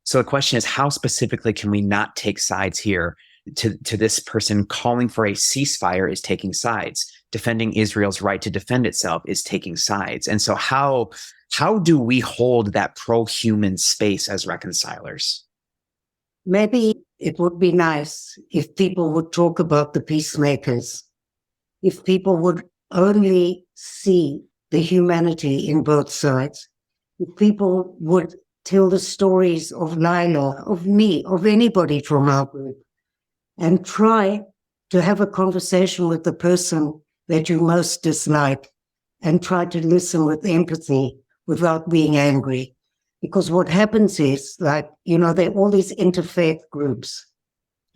So the question is, how specifically can we not take sides here? To this person calling for a ceasefire is taking sides. Defending Israel's right to defend itself is taking sides. And so how do we hold that pro-human space as reconcilers? Maybe it would be nice if people would talk about the peacemakers, if people would only see the humanity in both sides, if people would tell the stories of Lila, of me, of anybody from our group, and try to have a conversation with the person that you most dislike and try to listen with empathy without being angry. Because what happens is, like, there are all these interfaith groups,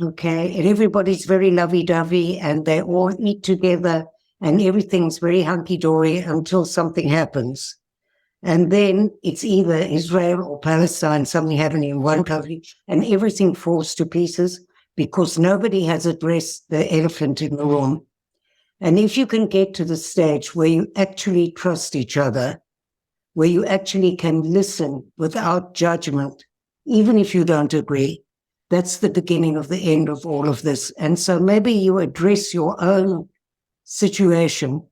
okay? And everybody's very lovey-dovey and they all eat together and everything's very hunky-dory until something happens. And then it's either Israel or Palestine, something happening in one country, and everything falls to pieces because nobody has addressed the elephant in the room. And if you can get to the stage where you actually trust each other, where you actually can listen without judgment, even if you don't agree, that's the beginning of the end of all of this. And so maybe you address your own situation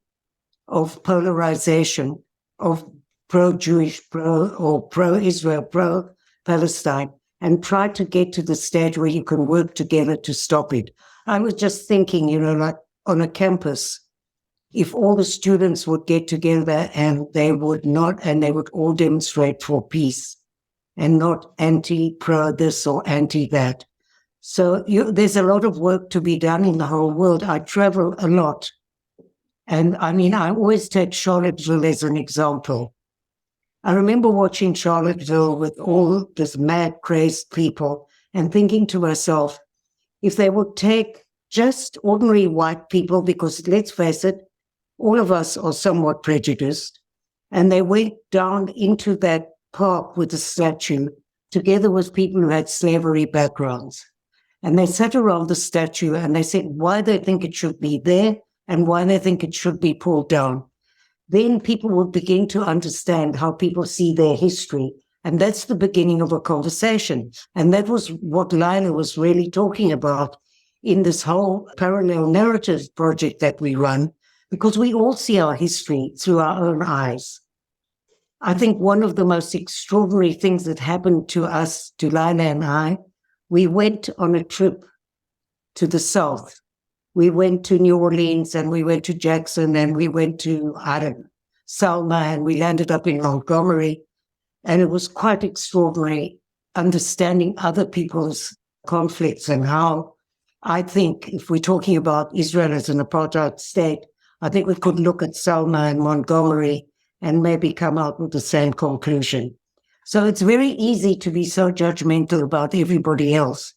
of polarization, of pro-Jewish, pro-Israel, pro-Palestine, and try to get to the stage where you can work together to stop it. I was just thinking, like on a campus, if all the students would get together and they would all demonstrate for peace and not anti-pro this or anti-that. So there's a lot of work to be done in the whole world. I travel a lot. And I always take Charlottesville as an example. I remember watching Charlottesville with all this mad, crazed people and thinking to myself, if they would take just ordinary white people, because let's face it, all of us are somewhat prejudiced, and they went down into that park with the statue together with people who had slavery backgrounds. And they sat around the statue and they said why they think it should be there and why they think it should be pulled down. Then people will begin to understand how people see their history. And that's the beginning of a conversation. And that was what Lila was really talking about in this whole parallel narrative project that we run, because we all see our history through our own eyes. I think one of the most extraordinary things that happened to us, to Lila and I, we went on a trip to the South. We went to New Orleans and we went to Jackson and we went to, Selma, and we landed up in Montgomery. And it was quite extraordinary understanding other people's conflicts and how I think if we're talking about Israel as an apartheid state, I think we could look at Selma and Montgomery and maybe come out with the same conclusion. So it's very easy to be so judgmental about everybody else,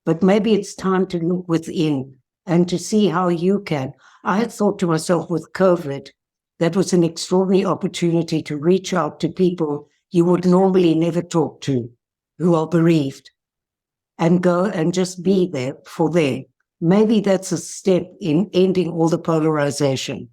but maybe it's time to look within and to see how you can. I had thought to myself with COVID, that was an extraordinary opportunity to reach out to people you would normally never talk to, who are bereaved, and go and just be there for them. Maybe that's a step in ending all the polarization.